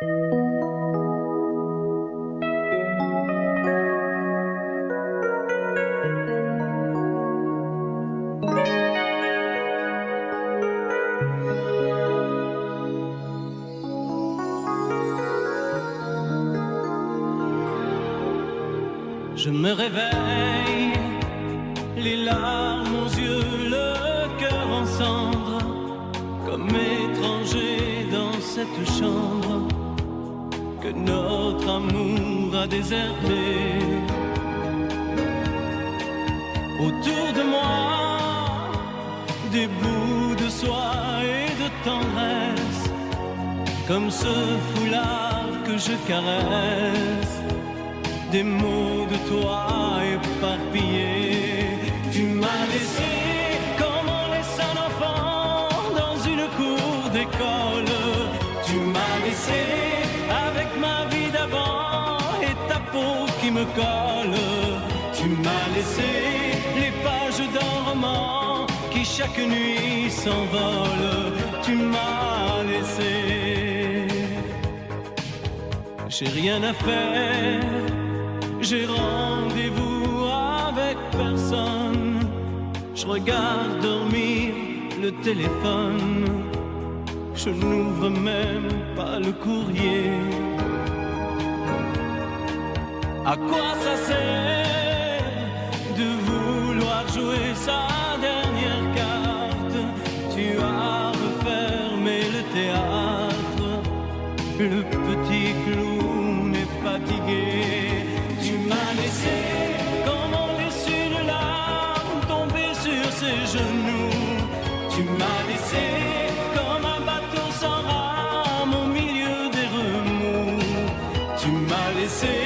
Je me réveille, les larmes aux yeux, le cœur en cendres, comme étranger dans cette chambre que notre amour a déserté. Autour de moi, des bouts de soie et de tendresse, comme ce foulard que je caresse. Des mots de toi éparpillés. Tu m'as laissé comme on laisse un enfant dans une cour d'école. Tu m'as laissé avec ma vie d'avant et ta peau qui me colle. Tu m'as laissé les pages d'un roman qui chaque nuit s'envole. Tu m'as laissé. J'ai rien à faire. J'ai rendez-vous avec personne. Je regarde dormir le téléphone. Je n'ouvre même pas le courrier. À quoi ça sert de vouloir jouer sa dernière carte? Tu as refermé le théâtre. Le petit clown est fatigué. Tu m'as laissé comme on laisse une larme tomber sur ses genoux. Tu m'as laissé comme un bateau sans rame au milieu des remous. Tu m'as laissé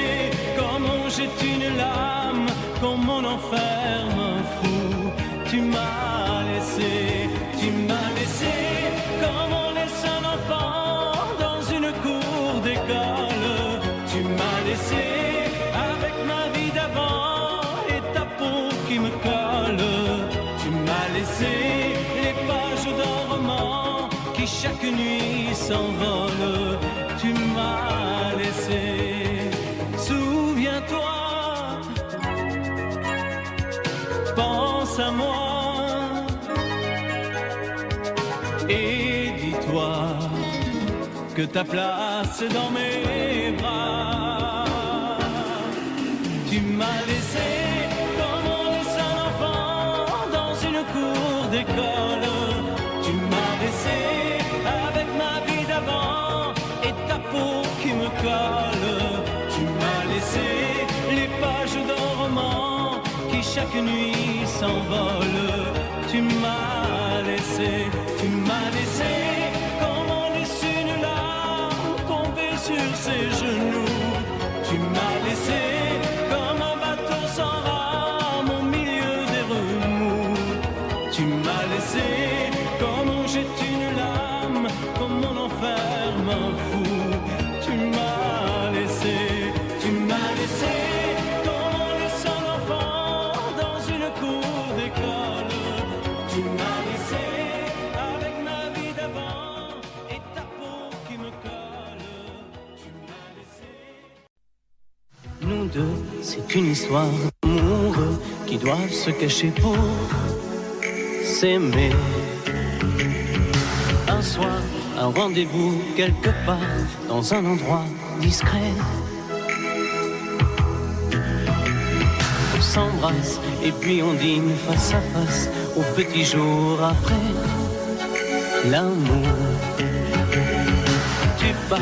comme on jette une lame, comme on enferme un fou. Tu m'as laissé comme on laisse un enfant dans une cour d'école. Tu m'as laissé avec ma vie d'avant et ta peau qui me colle. Tu m'as laissé les pages d'un roman qui chaque nuit s'envole. Tu m'as laissé. Souviens-toi, pense à moi et dis-toi que ta place est dans mes bras. Tu m'as laissé comme on laisse un enfant dans une cour d'école. Tu m'as laissé avec ma vie d'avant et ta peau qui me colle. Tu m'as laissé les pages d'un roman qui chaque nuit s'envole. Tu m'as laissé comme on laisse une larme tomber sur ses genoux. Tu m'as laissé comme un bateau sans rame au milieu des remous. Tu m'as laissé comme on jette une lame, comme on enferme un fou. Tu m'as laissé comme on laisse un enfant dans une cour d'école. Tu m'as laissé avec ma vie d'avant et ta peau qui me colle. Tu m'as laissé. Nous deux, c'est une histoire d'amoureux qui doivent se cacher pour s'aimer. Un soir, un rendez-vous quelque part dans un endroit discret. On s'embrasse et puis on dîne face à face au petit jour après l'amour. Tu pars,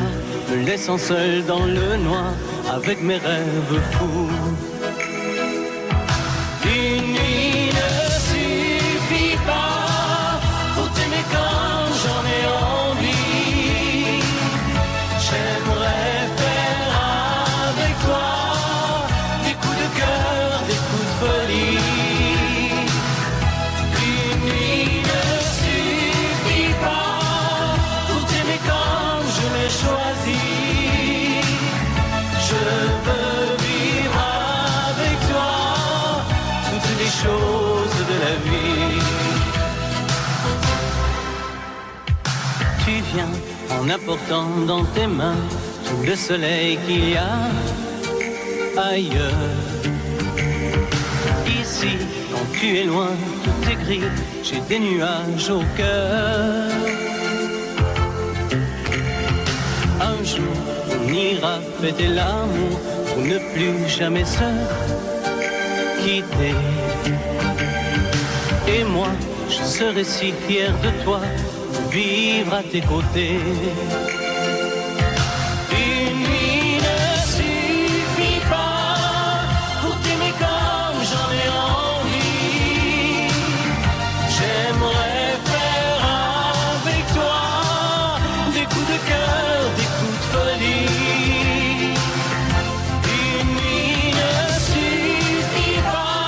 me laissant seul dans le noir avec mes rêves fous. Une nuit ne suffit pas pour t'aimer quand j'en ai envie. J'aimerais faire avec toi des coups de cœur, des coups de folie. Une nuit ne suffit pas pour t'aimer comme je l'ai choisi. Je veux vivre en apportant dans tes mains tout le soleil qu'il y a ailleurs. Ici, quand tu es loin, tout est gris, j'ai des nuages au cœur. Un jour, on ira fêter l'amour pour ne plus jamais se quitter. Et moi, je serai si fier de toi, de vivre à tes côtés. Une nuit ne suffit pas pour t'aimer comme j'en ai envie. J'aimerais faire avec toi des coups de cœur, des coups de folie. Une nuit ne suffit pas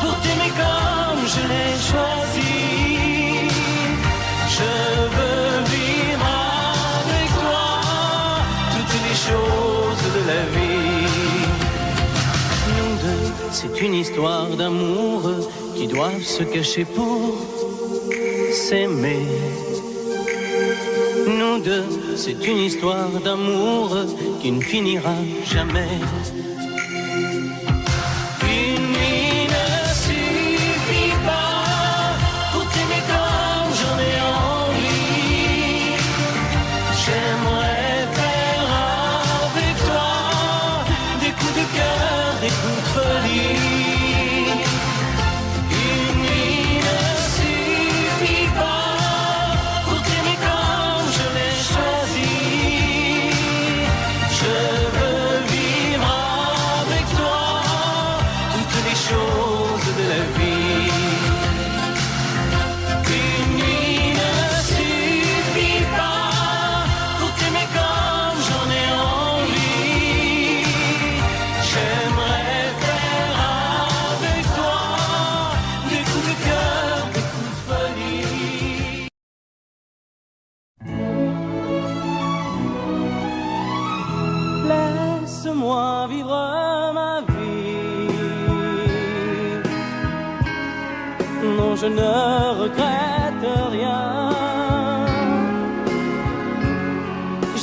pour t'aimer comme je l'ai choisi. Je veux vivre avec toi toutes les choses de la vie. Nous deux, c'est une histoire d'amoureux qui doivent se cacher pour s'aimer. Nous deux, c'est une histoire d'amoureux qui ne finira jamais. Une nuit ne suffit pas pour t'aimer comme j'en ai envie. J'aimerais faire avec toi des coups de cœur, des coups de folie. Une nuit ne suffit pas pour t'aimer comme je l'ai choisi. Je veux vivre avec toi toutes les choses de la vie. Une nuit ne suffit pas pour t'aimer comme j'en ai envie. J'aimerais faire avec toi des coups de cœur, des coups de folie. Laisse-moi vivre ma vie. Non, je ne regrette rien.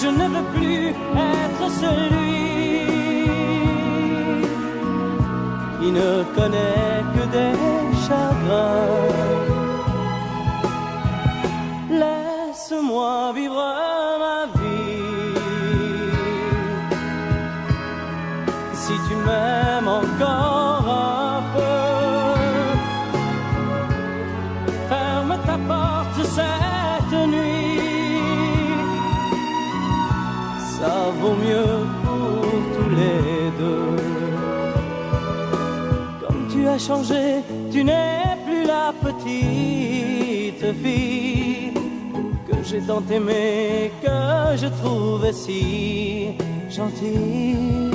Je ne veux plus être celui qui ne connaît que des chagrins. Laisse-moi vivre ma vie. Si tu m'aimes encore un peu, ferme ta porte cette nuit. Ça vaut mieux pour tous les deux. Comme tu as changé, tu n'es plus la petite fille que j'ai tant aimée, que je trouvais si gentille.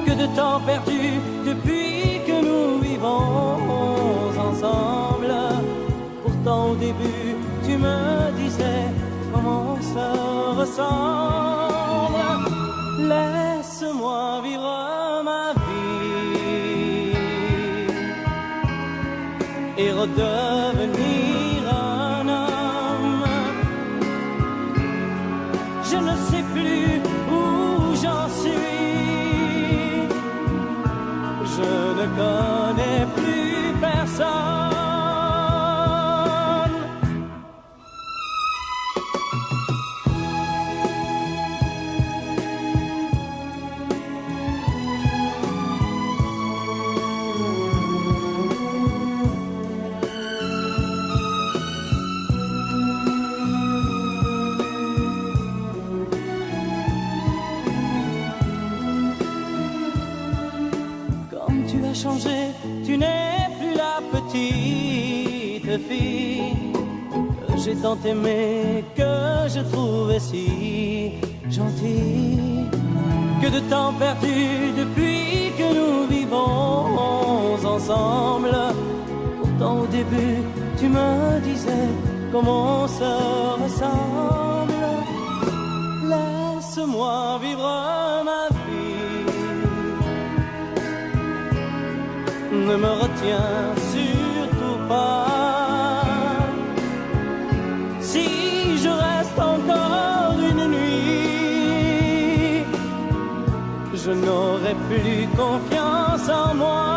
Que de temps perdu depuis que nous vivons ensemble. Pourtant au début tu me disais comment on se ressemble. Laisse-moi vivre ma vie et redevenir un homme. Je ne sais plus où j'en suis. Je ne connais plus personne. Changé, tu n'es plus la petite fille que j'ai tant aimée, que je trouvais si gentille. Que de temps perdu depuis que nous vivons ensemble. Pourtant au début tu me disais comment on se ressemble. Laisse-moi vivre ma vie. Ne me retiens surtout pas. Si je reste encore je n'aurai plus confiance en moi.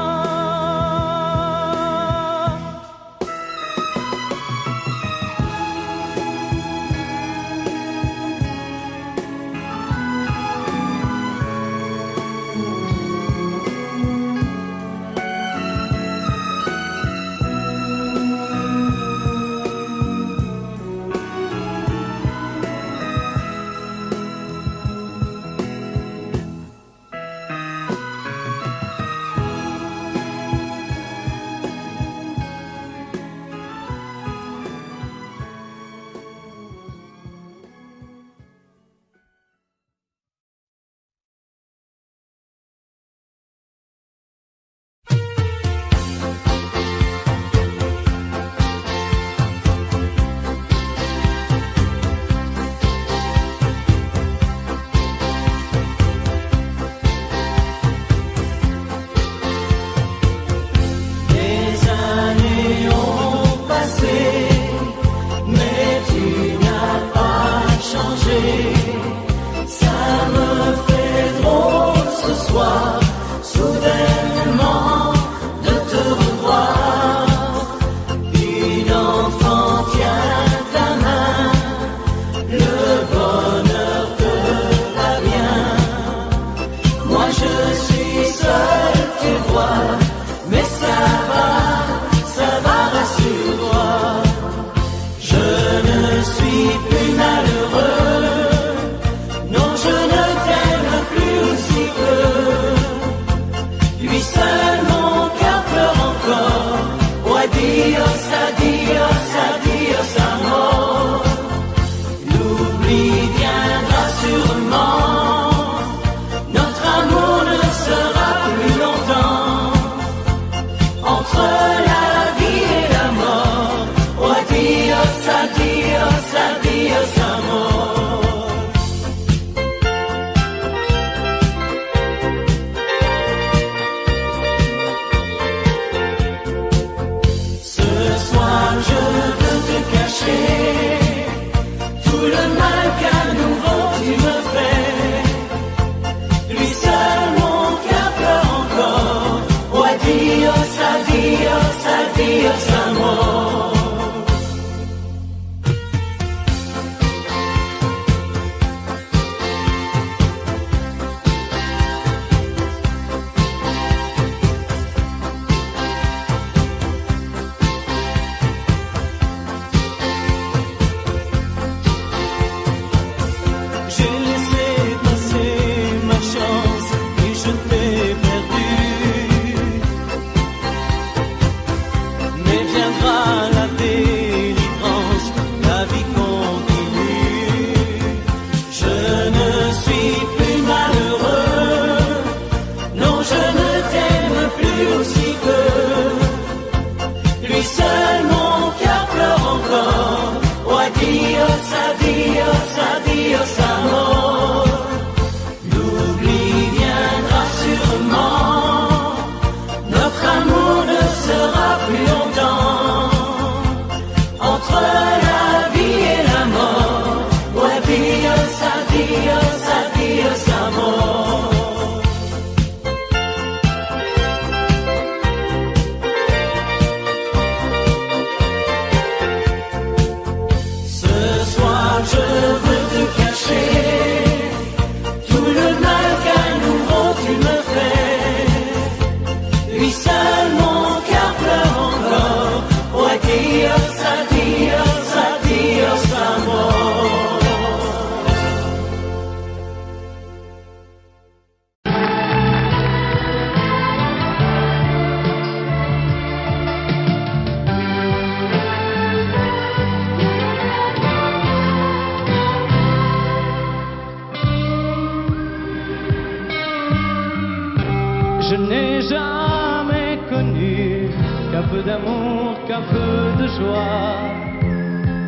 Je n'ai jamais connu qu'un peu d'amour, qu'un peu de joie,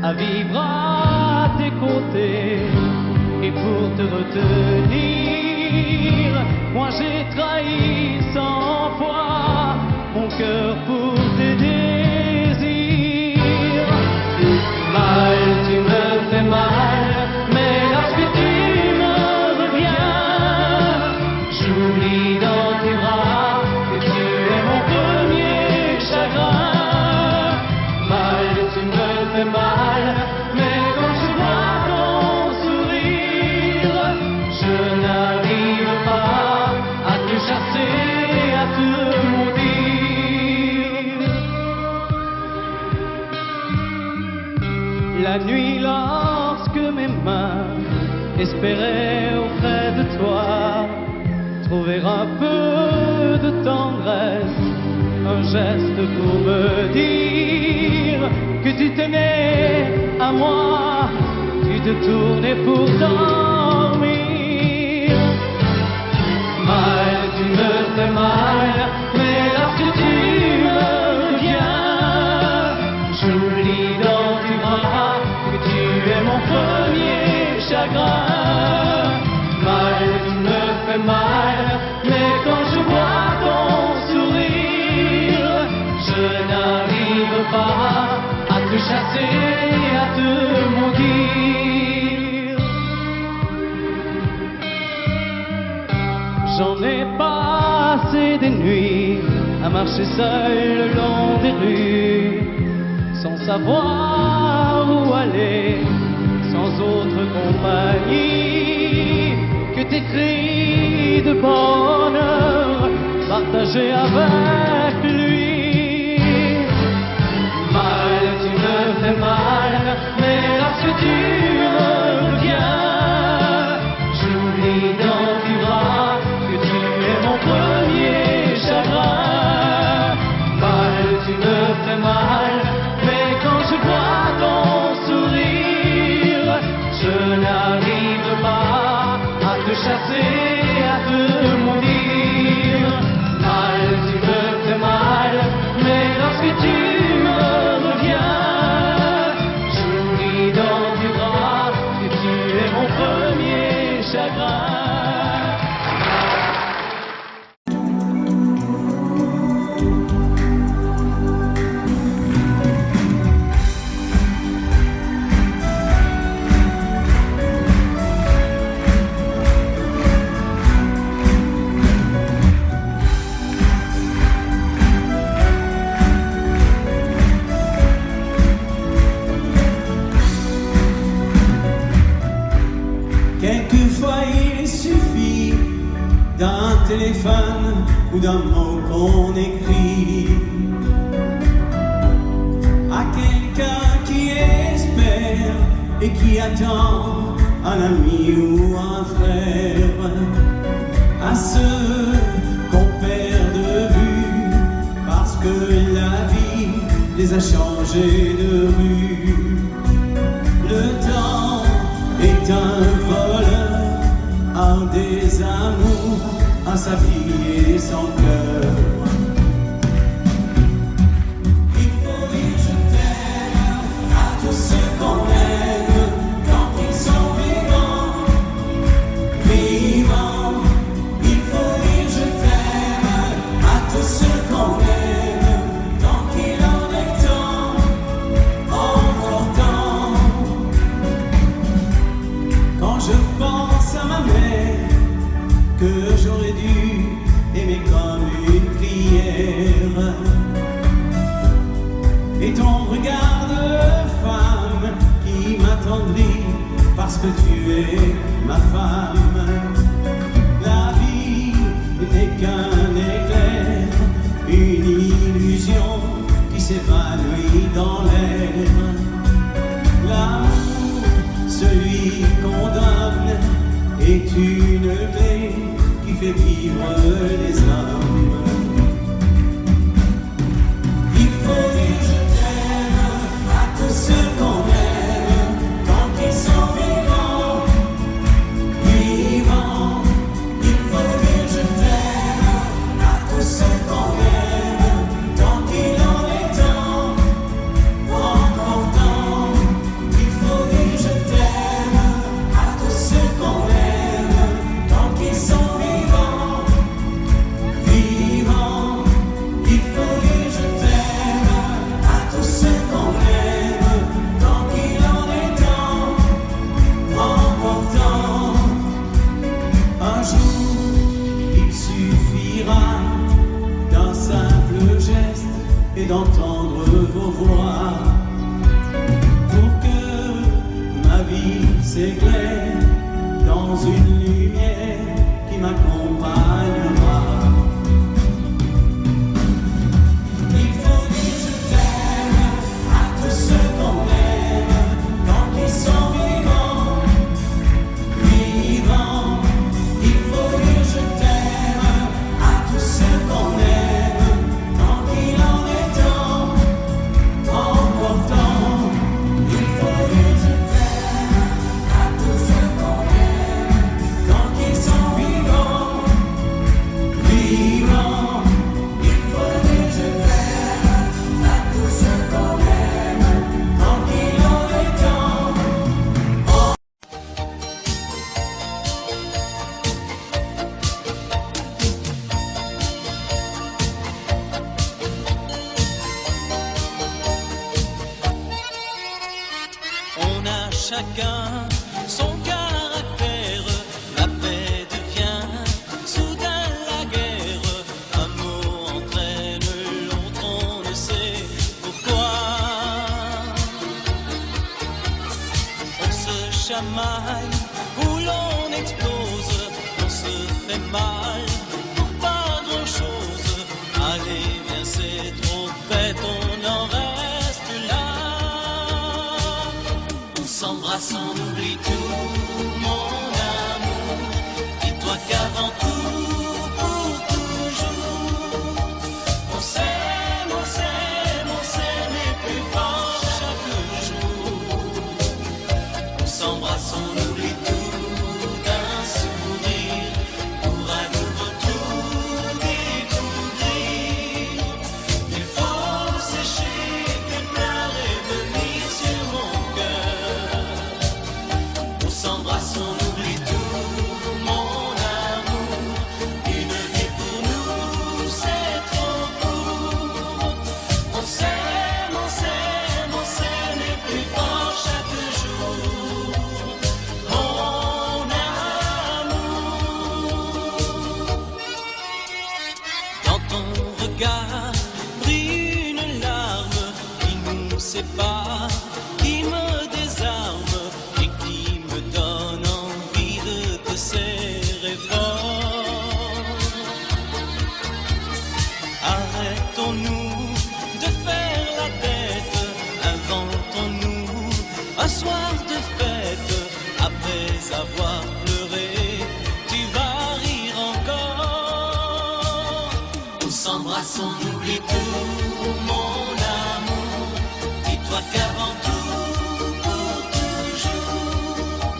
à vivre à tes côtés et pour te retenir. Moi j'ai trahi 100 fois mon cœur pour tes désirs. Mal, tu me fais mal, mais lorsque tu me reviens, espérer auprès de toi trouver un peu de tendresse, un geste pour me dire que tu tenais à moi, tu te tournais pour dormir. Mal, tu me fais mal, mais lorsque tu me reviens, j'oublie dans tes bras que tu es mon premier chagrin. Mal, tu me fais mal, mais quand je vois ton sourire, je n'arrive pas à te chasser, à te maudire. J'en ai passé des nuits à marcher seul le long des rues, sans savoir où aller, sans autre compagnie que tes cris de bonheur partagés avec lui. Mal, tu me fais mal, mais lorsque tu me reviens, j'oublie dans tes bras que tu es mon premier chagrin. Mal, tu me fais mal, mais quand je vois ton sourire, je n'arrive pas à te chasser, à te maudire. Mal, tu me fais mal, mais lorsque tu me reviens, j'oublie dans tes bras que tu es mon premier chagrin. Quelquefois il suffit d'un téléphone ou d'un mot qu'on écrit à quelqu'un qui espère et qui attend un ami ou un frère, à ceux qu'on perd de vue parce que la vie les a changés de rue. Le temps est un voleur, un désamour, un sablier sans cœur. Il faut dire je t'aime à tous ceux qu'on aime tant qu'ils sont vivants, vivants. Il faut dire je t'aime à tous ceux qu'on aime tant qu'il en est temps, encore temps. Quand je pense à ma mère, que j'aurais dû aimer comme une prière, et ton regard de femme qui m'attendrit parce que tu es ma femme. La vie n'est qu'un éclair, une illusion qui s'évanouit dans l'air. L'amour, celui qu'on donne, est une clé qui fait vivre les hommes. Il faut dire je t'aime à tous ceux qu'on aime tant qu'ils sont vivants, vivants. Il faut dire je t'aime à tous ceux qu'on aime tant qu'il en est temps, encore temps. Il faut dire je t'aime à tous ceux qu'on aime tant qu'ils sont vivants, vivants. Il faut dire je t'aime à tous ceux qu'on aime tant qu'il en est temps, encore temps. Un jour, il suffira d'un simple geste et d'entendre vos voix pour que ma vie s'éclaire dans une lumière qui m'accompagnera. Il faut dire je t'aime à tous ceux qu'on aime tant qu'ils sont vivants, chacun son caractère. La paix devient soudain la guerre. Un mot entraîne l'autre, on ne sait pourquoi. On se chamaille où l'on explose, on se fait mal pour pas grand chose. Allez, viens, c'est trop bête, on en reste là. On s'embrasse, on oublie tout, mon amour. Dis-toi qu'avant tout, pour toujours, on s'aime, on s'aime, on s'aime et plus fort chaque jour. On s'embrasse, on oublie tout d'un sourire pour à nouveau tout découvrir. Il faut sécher tes pleurs et venir sur mon cœur. On s'embrasse, on oublie tout, mon amour. Une vie pour nous, c'est trop court. On s'aime, on s'aime, on s'aime et plus fort chaque jour. Mon amour. Dans ton regard brille une larme qui nous sépare, qui me désarme et qui me donne envie de te serrer fort. Arrêtons-nous de faire la tête, inventons-nous un soir de fête. Après avoir pleuré, tu vas rire encore. On s'embrasse, on oublie tout, mon amour. Dis-toi qu'avant tout, pour toujours,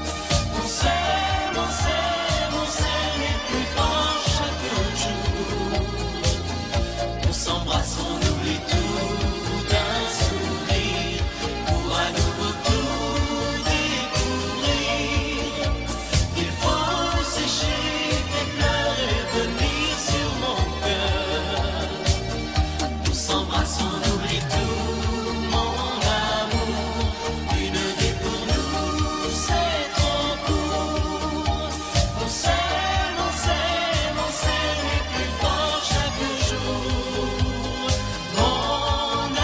on s'aime, on s'aime, on s'aime et plus fort chaque jour. On s'embrasse, on oublie tout d'un sourire pour à nouveau tout découvrir. Il faut sécher tes pleurs et venir sur mon cœur. On s'embrasse, on oublie tout, mon amour. Une vie pour nous, c'est trop court. On s'aime, on s'aime, on s'aime et plus fort chaque jour. Mon amour.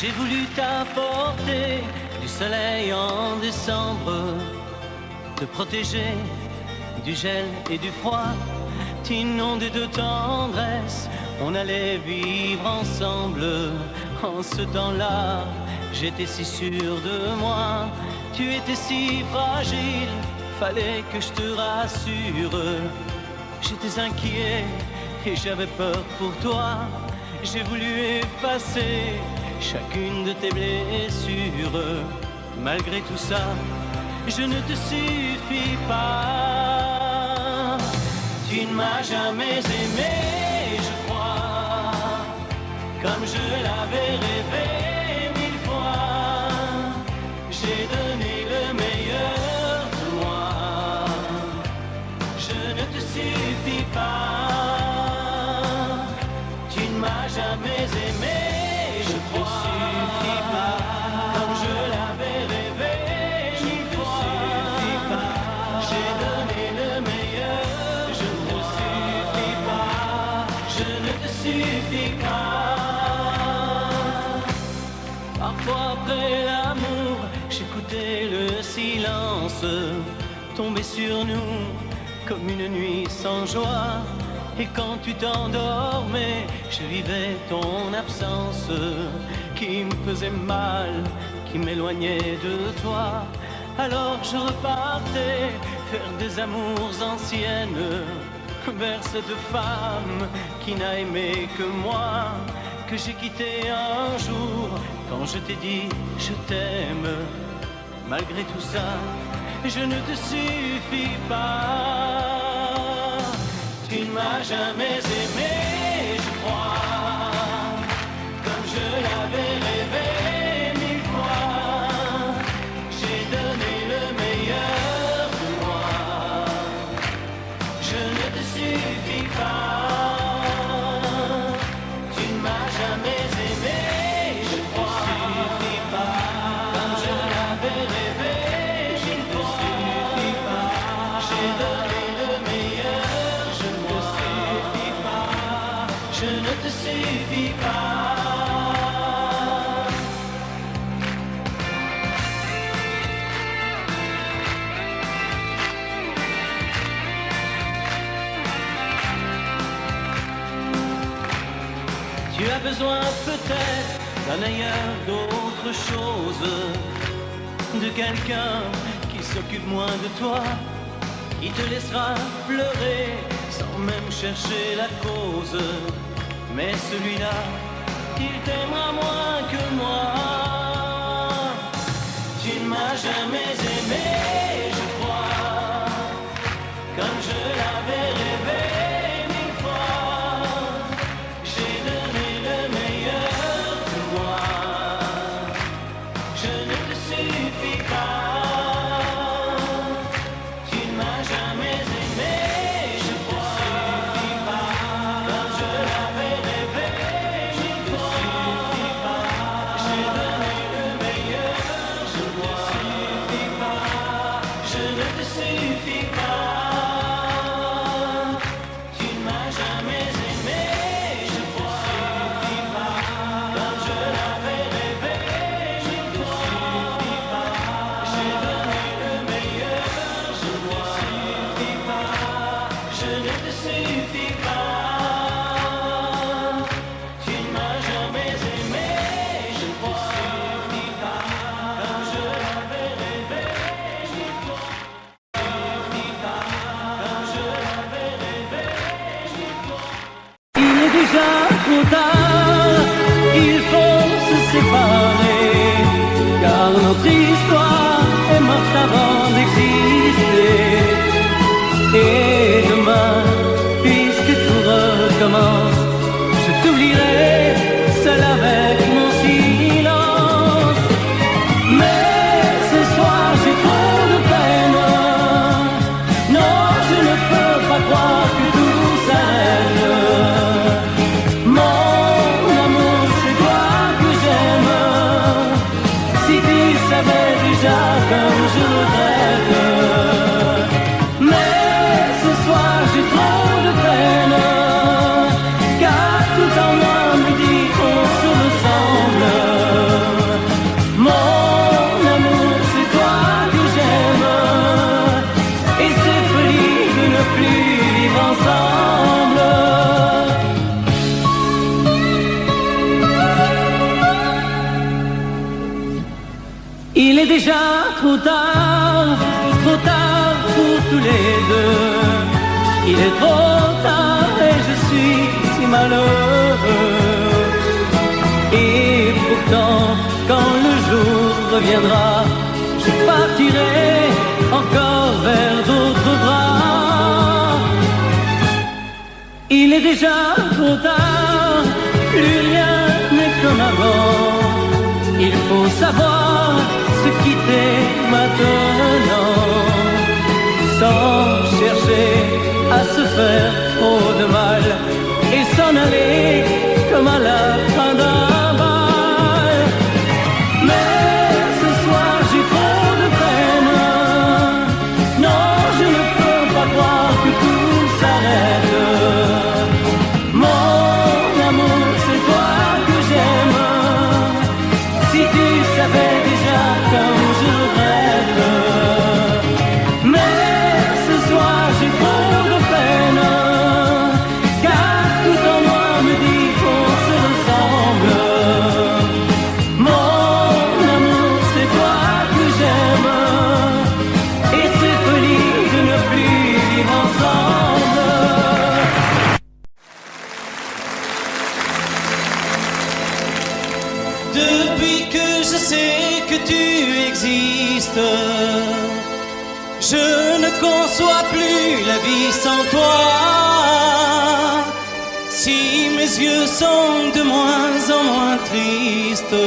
J'ai voulu t'apporter du soleil en décembre, te protéger du gel et du froid, t'inonder de tendresse. On allait vivre ensemble. En ce temps-là, j'étais si sûr de moi. Tu étais si fragile, fallait que je te rassure. J'étais inquiet et j'avais peur pour toi. J'ai voulu effacer chacune de tes blessures. Malgré tout ça, je ne te suffis pas. Tu ne m'as jamais aimé, je crois, comme je l'avais rêvé 1000 fois. J'ai donné le meilleur de moi. Je ne te suffis pas. Tu ne m'as jamais aimé, je crois. Suffis pas, comme je l'avais rêvé 1000 fois. J'ai donné le meilleur. Je ne te suffis pas. Je ne te suffis pas. Parfois après l'amour, j'écoutais le silence tomber sur nous comme une nuit sans joie. Et quand tu t'endormais, je vivais ton absence qui me faisait mal, qui m'éloignait de toi. Alors je repartais faire des amours anciennes vers cette femme qui n'a aimé que moi, que j'ai quitté un jour quand je t'ai dit je t'aime. Malgré tout ça, je ne te suffis pas. Tu ne m'as jamais aimé, je crois, comme je l'avais rêvé 1000 fois. J'ai donné le meilleur de moi. Je ne te suffis pas. Tu as besoin peut-être d'un ailleurs, d'autre chose, de quelqu'un qui s'occupe moins de toi, qui te laissera pleurer sans même chercher la cause. Mais celui-là, il t'aimera moins que moi. Tu ne m'as jamais aimé, je crois, comme je l'avais rêvé. Trop tard, il faut se séparer, car notre histoire est morte avant d'exister. Et demain, puisque tout recommence, je t'oublierai seul avec mon silence. Mais ce soir j'ai trop de peine, non je ne peux pas croire que tout s'arrête. Comme je regrette. Mais ce soir j'ai trop de peine, car tout en moi me dit qu'on se ressemble. Mon amour, c'est toi que j'aime, et c'est folie de ne plus vivre ensemble. Il est déjà trop tard pour tous les deux. Il est trop tard et je suis si malheureux. Et pourtant, quand le jour reviendra, je partirai encore vers d'autres bras. Il est déjà trop tard, plus rien n'est comme avant. Il faut savoir se quitter maintenant, sans chercher à se faire trop de mal, et s'en aller comme à la fin d'un bal. Mais ce soir j'ai trop de peine, non je ne peux pas croire que tout s'arrête. Mon amour, c'est toi que j'aime, si tu savais déjà comme je regrette. Mais ce soir j'ai trop de peine, car tout en moi me dit qu'on se ressemble. Mon amour, c'est toi que j'aime, et c'est folie de ne plus vivre ensemble. Depuis que je sais que tu existes, je ne conçois plus la vie sans toi. Si mes yeux sont de moins en moins tristes,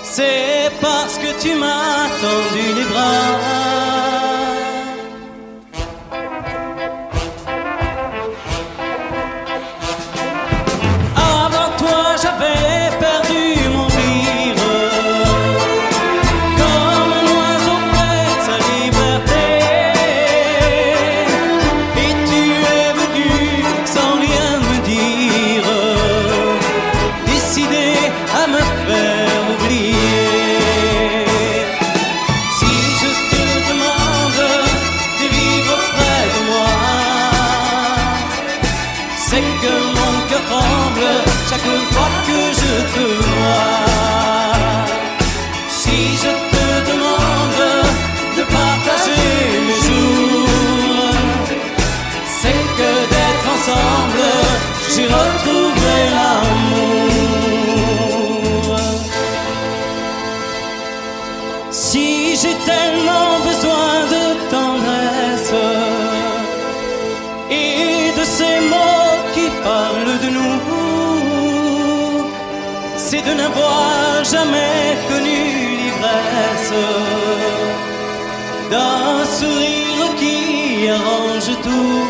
c'est parce que tu m'as tendu les bras. Avant toi j'avais perdu mon rire, comme un oiseau près de sa liberté. Et tu es venu sans rien me dire, c'est de n'avoir jamais connu l'ivresse d'un sourire qui arrange tout.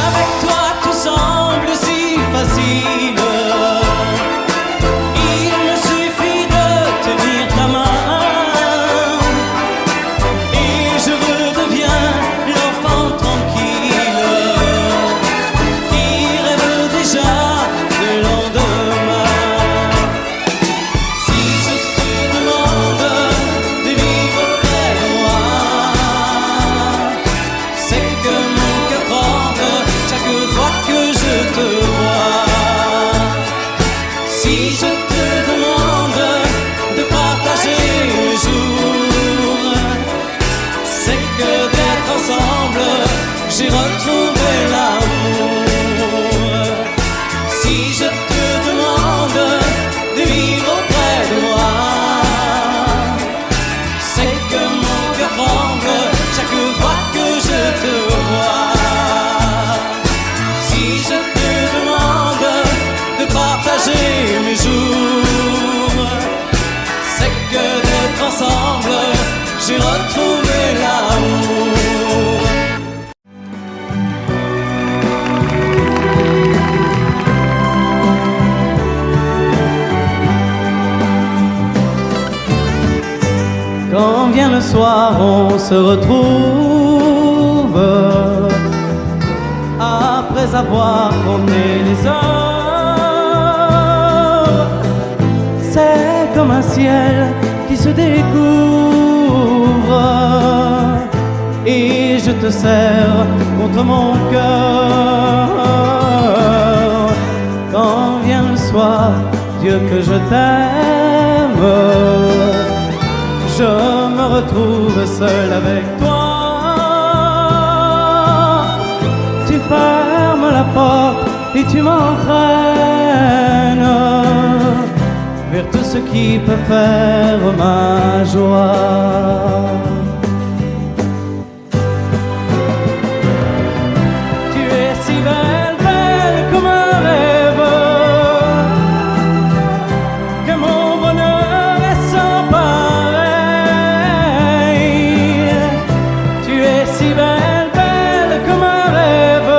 Avec toi tout semble si facile. Il me suffit de tenir ta main et je redeviens l'enfant tranquille qui rêve déjà de lendemain. Si je te demande de vivre près de moi, c'est que mon cœur tremble chaque fois que je te vois. Si je te demande de partager le jour, c'est que d'être ensemble, j'ai retrouvé l'amour. Si je te demande de vivre près de moi, c'est que mon cœur tremble chaque fois que je te vois. Si je te demande de partager mes jours, c'est que d'être ensemble, j'ai retrouvé l'amour. Quand vient le soir, on se retrouve après avoir compté les heures. C'est comme un ciel qui se découvre et je te serre contre mon cœur. Quand vient le soir, Dieu que je t'aime, je me retrouve seul avec toi. Tu fermes la porte et tu m'entraînes vers tout ce qui peut faire ma joie. Tu es si belle, belle comme un rêve, que mon bonheur est sans pareil. Tu es si belle, belle comme un rêve,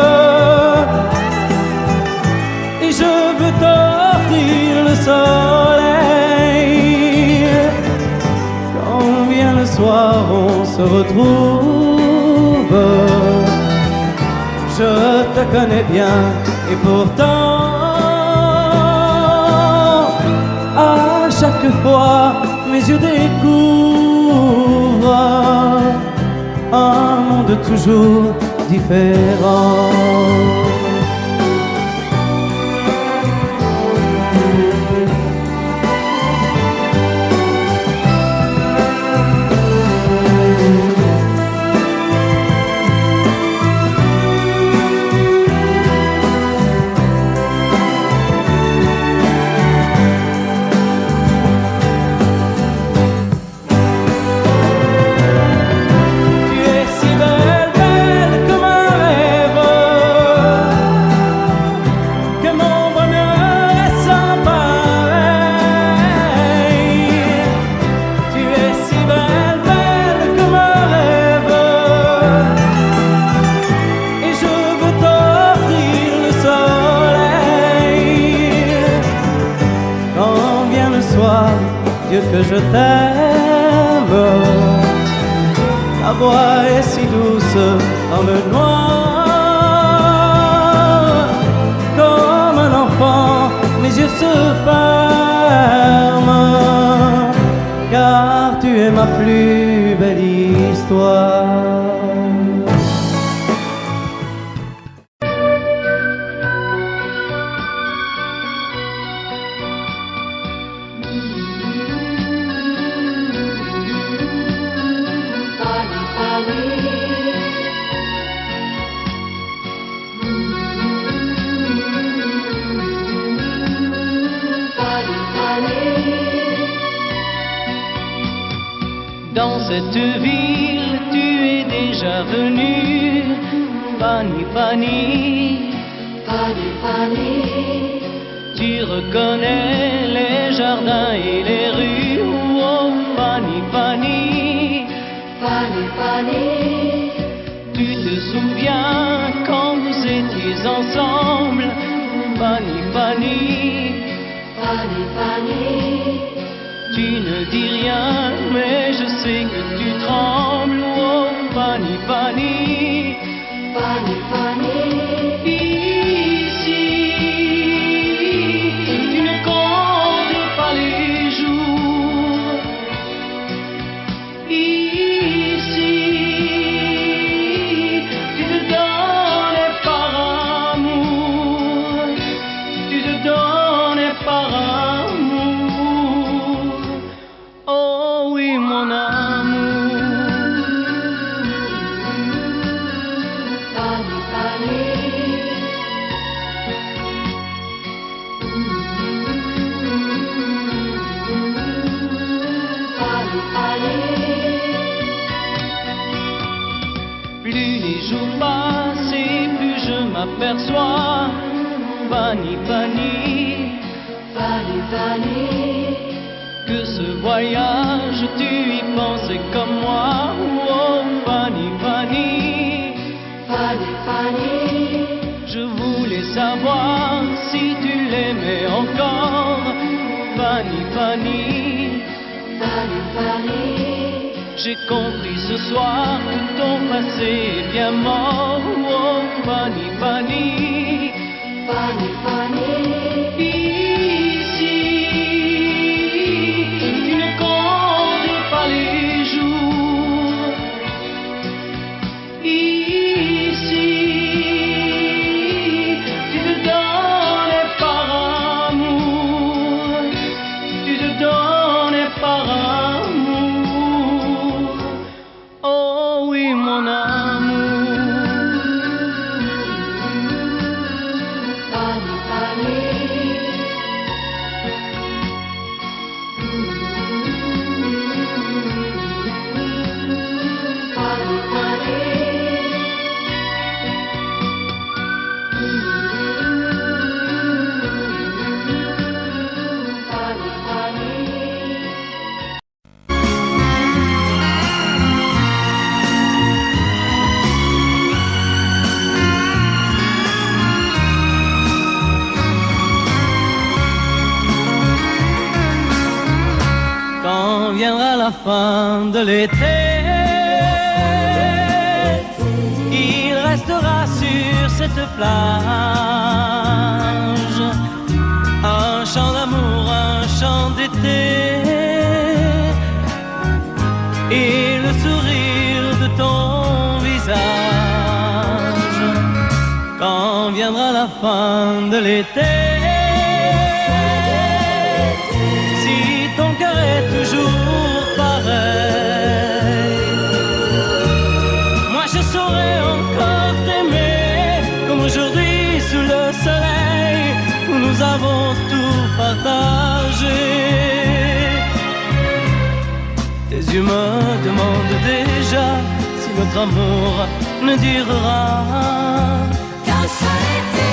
et je veux t'offrir le soleil. Quand vient le soir, on se retrouve. Je te connais bien et pourtant, à chaque fois, mes yeux découvrent un monde toujours différent. Tu es si belle, belle comme un rêve, que mon bonheur est sans pareil. Tu es si belle, belle comme un rêve, et je veux t'offrir le soleil. Quand vient le soir, Dieu que je t'aime, ta voix est si douce dans le noir. Comme un enfant, mes yeux se ferment, car tu es ma plus belle histoire. Dans cette ville, tu es déjà venu Fanny, Fanny, Fanny, Fanny, tu reconnais les jardins et les rues. Oh, Fanny, Fanny, Fanny, Fanny, tu te souviens quand vous étiez ensemble. Fanny, Fanny, Fanny, Fanny, tu ne dis rien, mais je sais que tu trembles. Oh, Fanny, Fanny, Fanny, Fanny, ici, tu ne comptes pas les jours. Ici, tu te donnes par amour, tu te donnes par amour. Oh oui, mon amour. Fanny, Fanny, Fanny, Fanny, Plus les jours passent et plus je m'aperçois. Fanny, Fanny, Fanny, Fanny, que ce voyage tu y pensais comme moi. Oh, Fanny, Fanny, Fanny, Fanny, je voulais savoir si tu l'aimais encore. Fanny, Fanny, Fanny, Fanny, j'ai compris ce soir que ton passé est bien mort. Oh, Fanny, Fanny, Fanny, Fanny, ici, tu ne comptes pas les jours. Ici, tu te donnes par amour, tu te donnes par amour. Oh oui, mon amour. Fanny, Fanny, Fanny, Fanny, Fanny, Quand viendra la fin de l'été, il restera sur cette plage un chant d'amour, un chant d'été, et le sourire de ton visage. Quand viendra la fin de l'été, si ton cœur est toujours pareil, moi je saurai encore t'aimer comme aujourd'hui sous le soleil où nous avons tout partagé. Tes yeux me demandent déjà si notre amour ne durera qu'un seul été.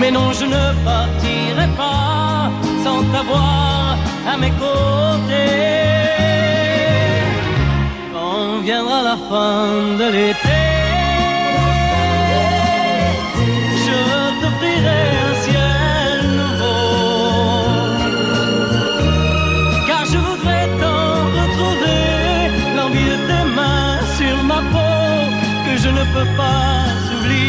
Mais non, je ne partirai pas sans t'avoir à mes côtés. Quand viendra la fin de l'été, je t'offrirai un ciel nouveau, car je voudrais tant retrouver l'envie de tes mains sur ma peau que je ne peux pas oublier.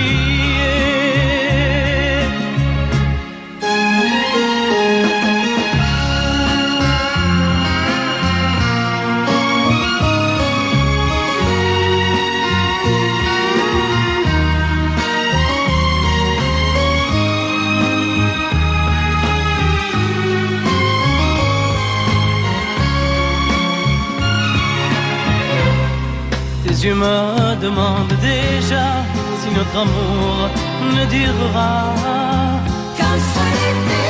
Tes yeux me demandent déjà si notre amour ne durera Qu'un seul été.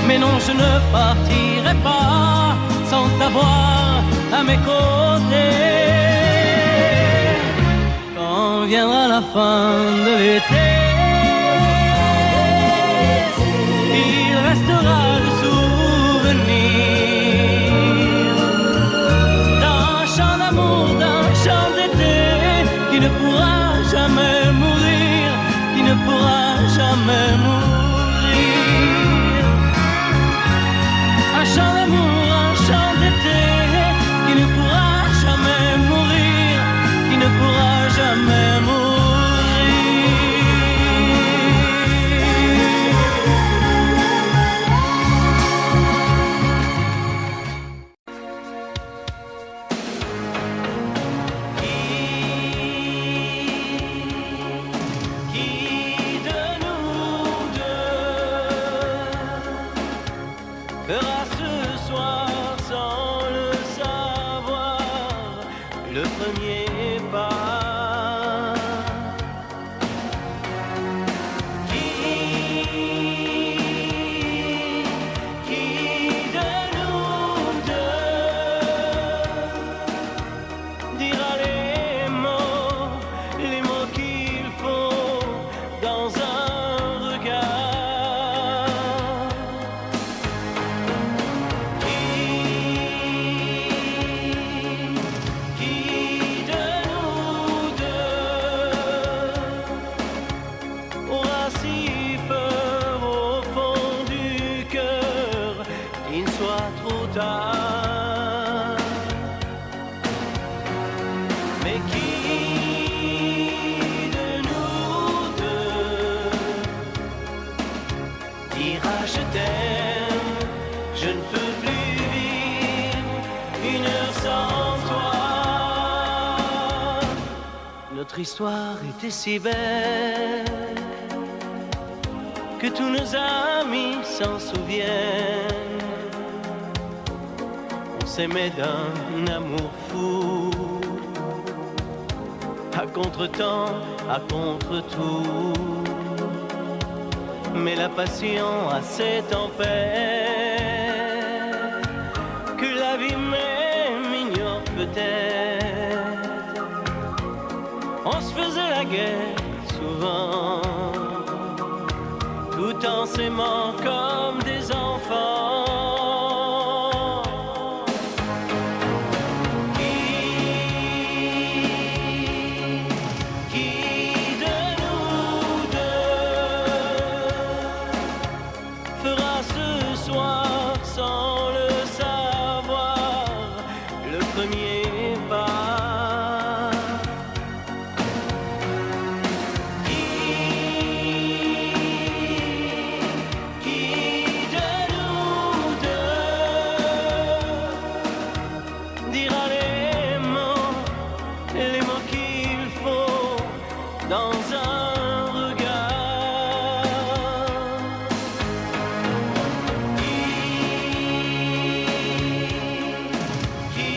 Mais non, je ne partirai pas sans t'avoir à mes côtés. Quand viendra la la fin de l'été, il restera le souvenir d'un chant d'amour, d'un chant d'été qui ne pourra jamais mourir, qui ne pourra jamais mourir. Un chant d'amour, un chant d'été qui ne pourra jamais mourir, qui ne pourra jamais mourir. Qui de nous deux fera ce soir sans le savoir le premier pas? Qui de nous deux dira les mots qu'il faut dans un regard? Qui de nous deux aura si peur au fond du cœur qu'il soit trop tard? Mais qui de nous deux dira je t'aime, je ne peux plus vivre une heure sans toi? Notre histoire était si belle que tous nos amis s'en souviennent. On s'aimait d'un amour fou, à contre-temps, à contre-tout. Mais la passion a ses tempêtes que la vie même ignore peut-être. On se faisait la guerre souvent, tout en s'aimant comme des enfants. Qui de nous deux fera ce soir sans le savoir le premier pas? Qui de nous deux dira les mots qu'il faut dans un regard? Qui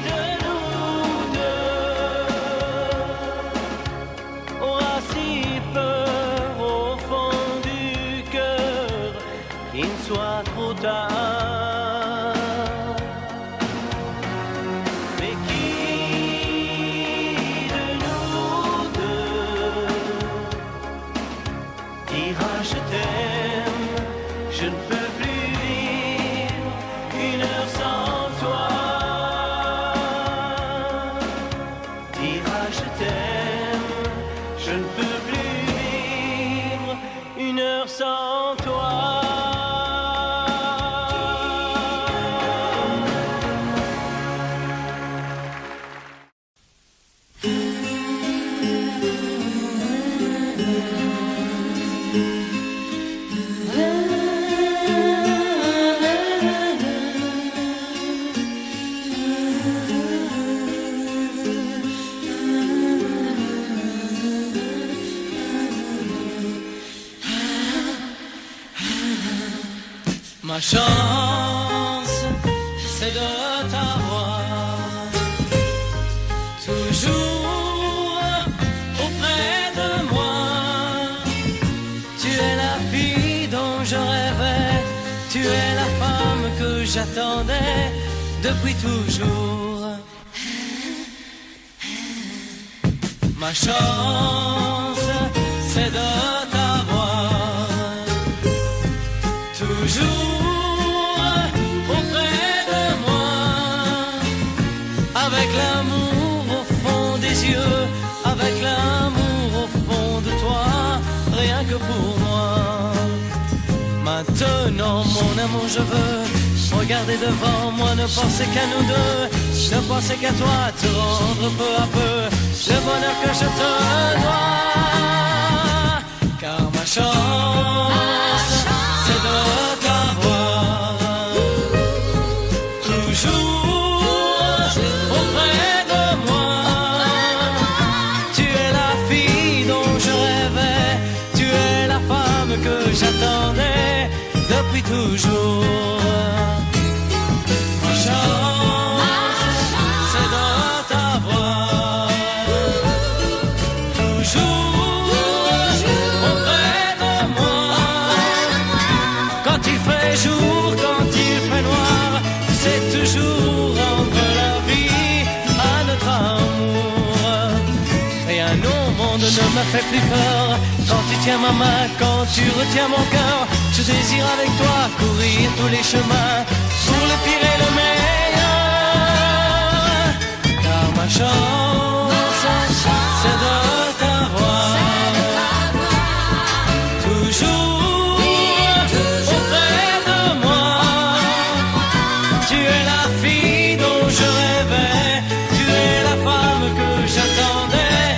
de nous deux aura si peur au fond du cœur qu'il ne soit trop tard? Mais qui de nous deux dira je t'aime, je ne peux plus vivre une heure sans toi? Dira je t'aime, je ne peux plus vivre une heure sans toi. Ma chance, c'est de t'avoir toujours auprès de moi. Tu es la fille dont je rêvais, tu es la femme que j'attendais depuis toujours. Ma chance, c'est de t'avoir toujours auprès de moi, avec l'amour au fond des yeux, avec l'amour au fond de toi, rien que pour moi. Maintenant, mon amour, je veux regarder devant moi, ne penser qu'à nous deux, ne penser qu'à toi, te rendre peu à peu le bonheur que je te dois. Car ma chance, c'est de t'avoir toujours auprès de moi. Tu es la fille dont je rêvais, tu es la femme que j'attendais depuis toujours. Ma chance, c'est de t'avoir toujours auprès de moi. Quand il fait jour, quand il fait noir, c'est toujours rendre la vie à notre amour. Rien au monde ne me fait plus peur quand tu tiens ma main, quand tu retiens mon cœur. Je désire avec toi courir tous les chemins, pour le pire et le meilleur. Car ma chance, c'est de t'avoir toujours auprès de moi. Tu es la fille dont je rêvais, tu es la femme que j'attendais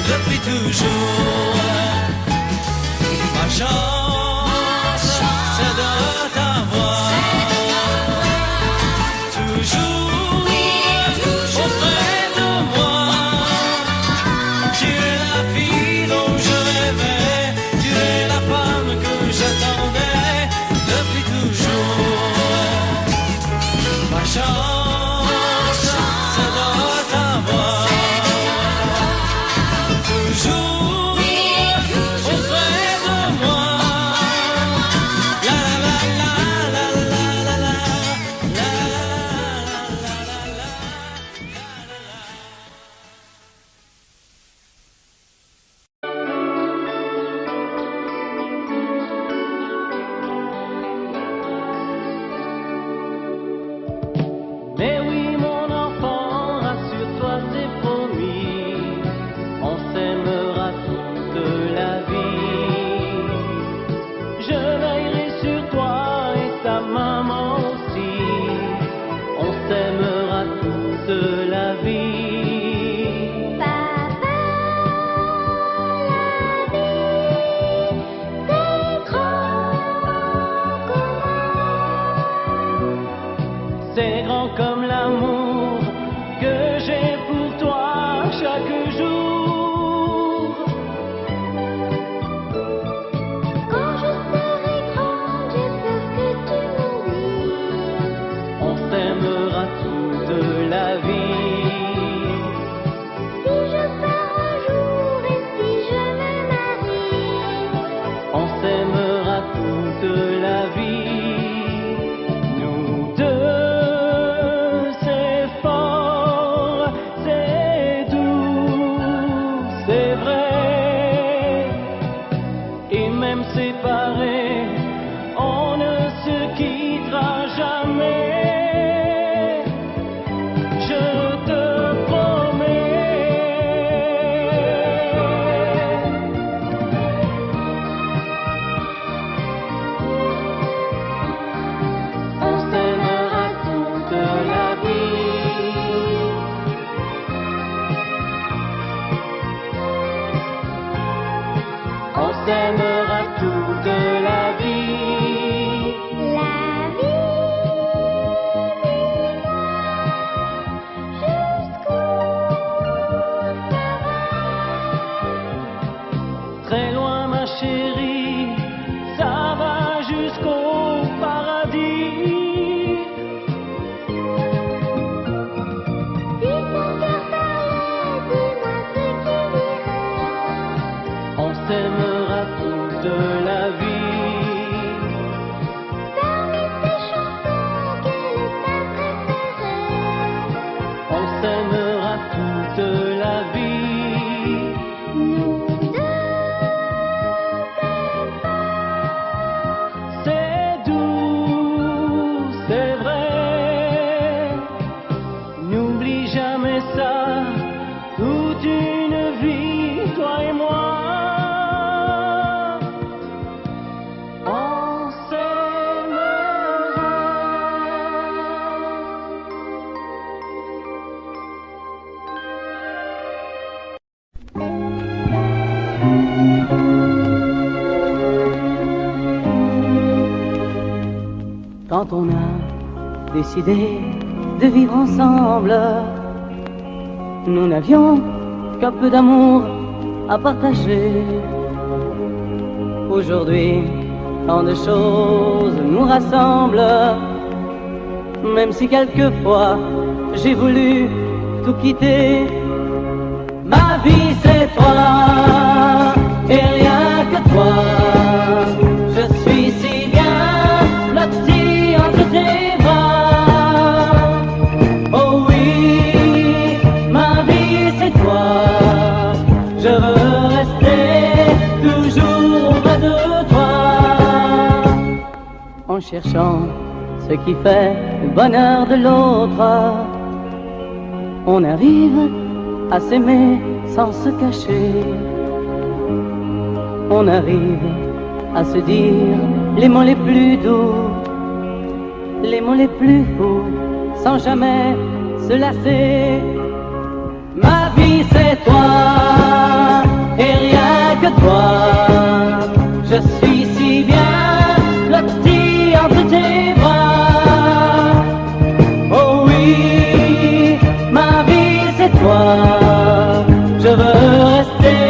depuis toujours. Ma chance, c'est de t'avoir toujours auprès de moi. Tu es la fille dont je rêvais, tu es la femme que j'attendais depuis toujours. Ma chance, c'est de t'avoir toujours auprès de moi. La la la la la la la la la la la. Mais oui, mon enfant, rassure-toi, c'est promis, on s'aimera toute la vie. Je veillerai sur toi et ta maman aussi, on s'aimera toute la vie. Papa, la vie, c'est grand C'est grand comme l'amour que j'ai pour toi chaque jour. Quand je serai grande, j'ai peur que tu m'oublies. On s'aimera toute la vie. Si je pars un jour et si je me marie, On s'aimera toute la vie. Nous deux, c'est fort, c'est doux, c'est vrai. Et même séparés, on ne se quittera jamais. Je te promets. On s'aimera toute la vie. On s'aimera toute la vie. la vie jusqu'au Très loin, ma chérie, ça va jusqu'au paradis. Si ton cœur parlait, dis-moi ce qu'il dirait. On s'aimera toute Quand on a décidé de vivre ensemble, nous n'avions qu'un peu d'amour à partager. Aujourd'hui, tant de choses nous rassemblent, même si quelquefois j'ai voulu tout quitter. Ma vie c'est toi et rien que toi. Je suis si bien blotti entre tes bras. Oh oui, ma vie c'est toi. Je veux rester toujours auprès de toi, en cherchant ce qui fait le bonheur de l'autre. On arrive à s'aimer sans se cacher. On arrive à se dire les mots les plus doux, les mots les plus fous, sans jamais se lasser. Ma vie c'est toi et rien que toi. Je suis si bien blotti entre tes bras. Oh oui, ma vie c'est toi. Je veux rester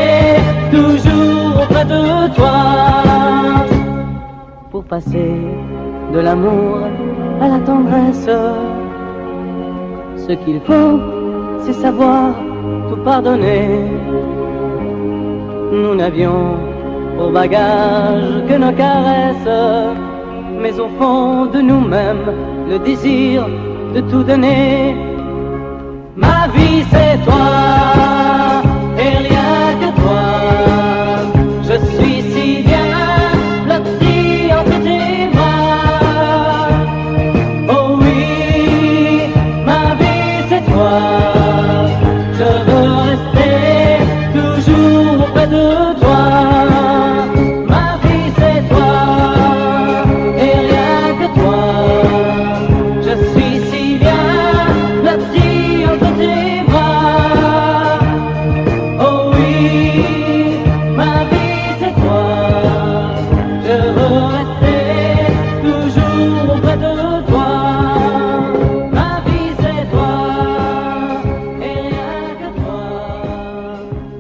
toujours auprès de toi, pour passer de l'amour à la tendresse. Ce qu'il faut, c'est savoir tout pardonner. Nous n'avions au bagage que nos caresses, mais au fond de nous-mêmes, le désir de tout donner. Ma vie c'est toi et rien que toi. Je suis si bien blotti entre tes bras. Oh oui, ma vie c'est toi. Je veux rester toujours auprès de toi. Ma vie c'est toi et rien que toi. Je suis si bien blotti entre tes bras. Oh oui, ma vie c'est toi. Je veux rester toujours auprès de toi. Ma vie c'est toi et rien que toi.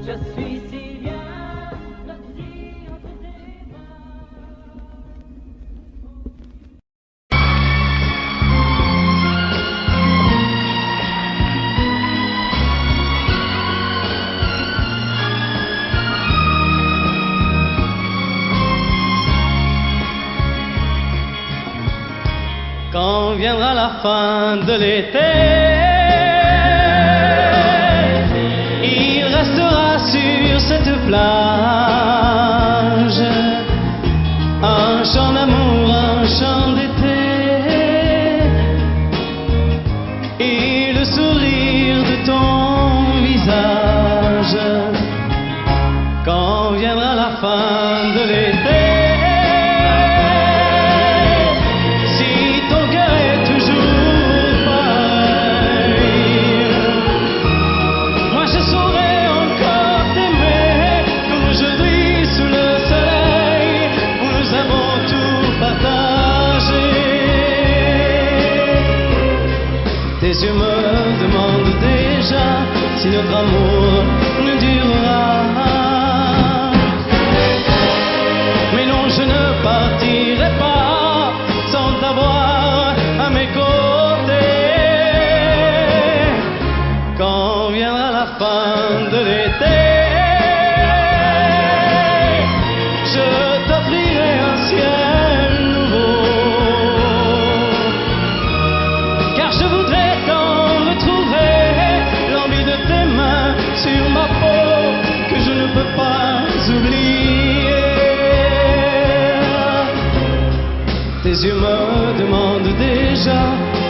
Je suis si bien blotti entre tes bras. Quand viendra la fin de l'été, il restera sur cette plage un chant d'amour, un chant d'été, et le sourire de ton visage. Quand viendra la fin de l'été, tes yeux me demandent déjà si notre amour nous durera. Mais non, je ne partirai pas sans t'avoir à mes côtés. Quand viendra la fin de l'été, je t'offrirai un ciel nouveau, car je voudrais sur ma peau que je ne peux pas oublier. Tes yeux me demandent déjà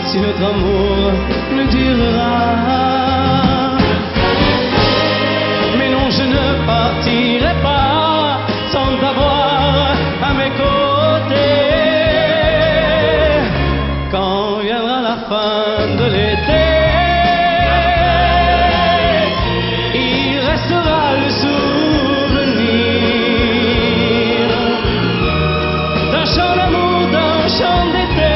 si notre amour nous durera. Mais non, je ne partirai pas sans t'avoir à mes côtés. Quand viendra la fin de l'été, le souvenir d'un chant d'amour, d'un chant d'été,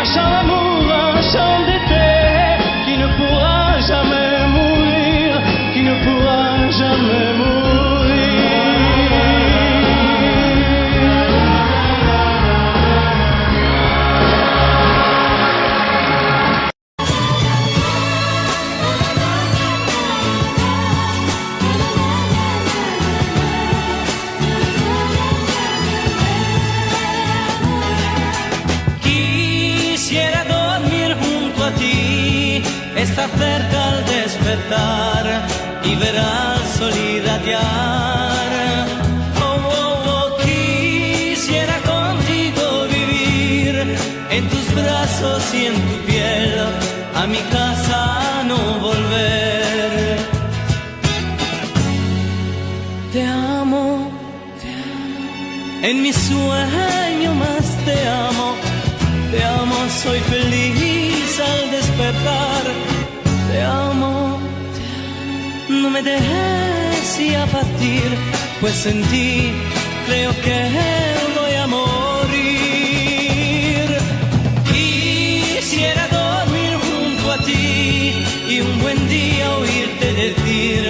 Un chant d'amour, un chant d'été qui ne pourra jamais mourir, qui ne pourra jamais mourir. Quisiera dormir junto a ti, estar cerca al despertar y ver al sol irradiar. Oh, oh, oh, quisiera contigo vivir en tus brazos y en tu piel, a mi casa no volver. Te amo, en mi sueño más te amo. Te amo, soy feliz al despertar. Te amo, no me dejes ir a partir, pues en ti creo que voy a morir. Quisiera dormir junto a ti y un buen día oírte decir,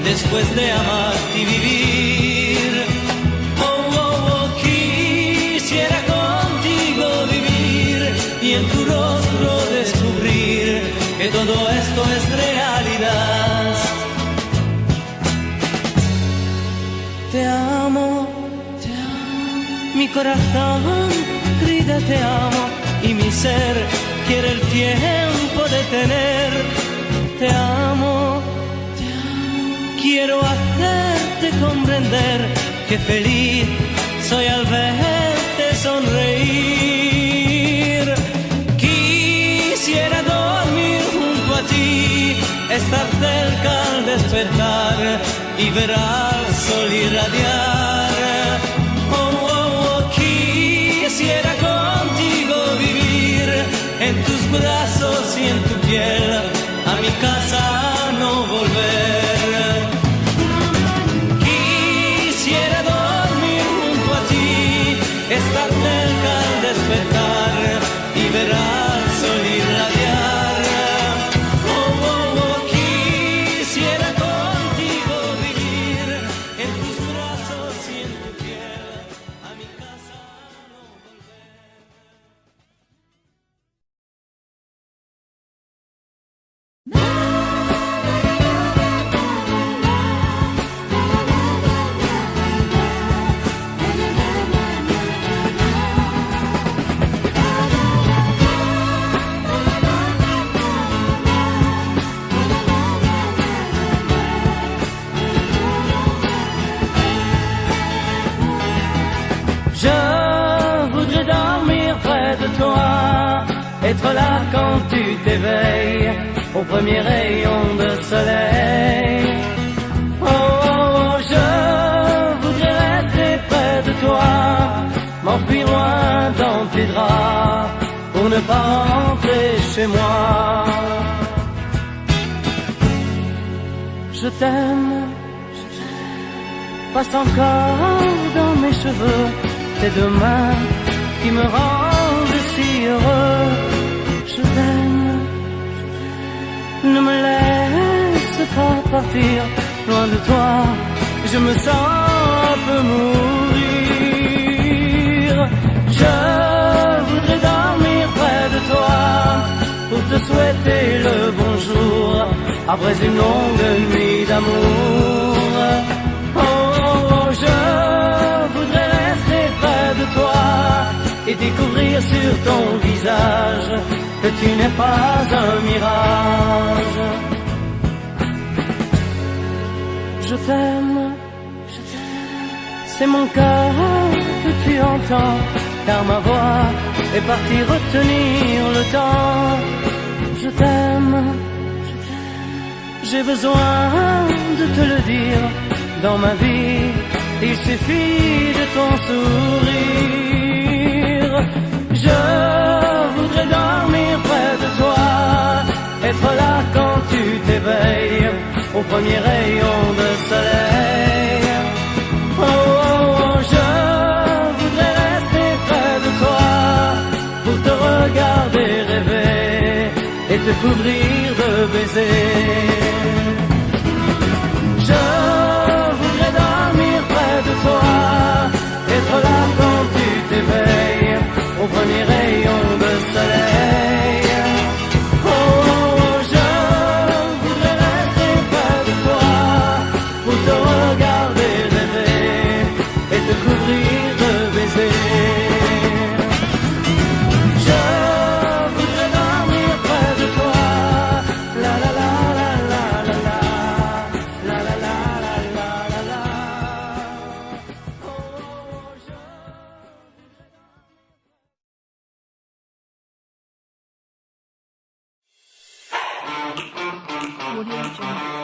después de amarte y vivir. Oh, oh, oh, quisiera contigo vivir y en tu rostro descubrir que todo esto es realidad. Te amo, mi corazón grita te amo y mi ser quiere el tiempo detener. Te amo, quiero hacerte comprender que feliz soy al verte sonreír. Quisiera dormir junto a ti, estar cerca al despertar y ver al sol irradiar. Oh, oh, oh, quisiera contigo vivir en tus brazos y en tu piel, a mi casa no volver. Quisiera dormir junto a ti, estar cerca al despertar y ver al sol irradiar. Oh, oh, oh, quisiera contigo vivir en tus brazos y en tu piel, a mi casa no volver. Je voudrais dormir près de toi, être là quand tu t'éveilles, au premier rayon de soleil. Oh, oh, oh, je voudrais rester près de toi, m'enfuir loin dans tes draps, pour ne pas rentrer chez moi. Je t'aime, passe encore dans mes cheveux tes deux mains qui me rendent si heureux. Je t'aime, ne me laisse pas partir loin de toi, je me sens un peu mourir. Je voudrais dormir près de toi pour te souhaiter le bonjour après une longue nuit d'amour. Oh, oh, oh, je voudrais rester près de toi et découvrir sur ton visage que tu n'es pas un mirage. Je t'aime, c'est mon cœur que tu entends, car ma voix est partie retenir le temps. Je t'aime, j'ai besoin de te le dire. Dans ma vie, il suffit de ton sourire. Je voudrais dormir près de toi, être là quand tu t'éveilles, au premier rayon de soleil. Oh, oh, oh, je voudrais rester près de toi, pour te regarder te couvrir de baisers. Je voudrais dormir près de toi, être là quand tu t'éveilles, au premier rayon de soleil. Oh, oh, je voudrais rester près de toi, pour te regarder rêver, et te couvrir de baisers. Je voudrais dormir près de toi, la la la la la la la, la la la la la la la. Oh, je... Audio Jungle.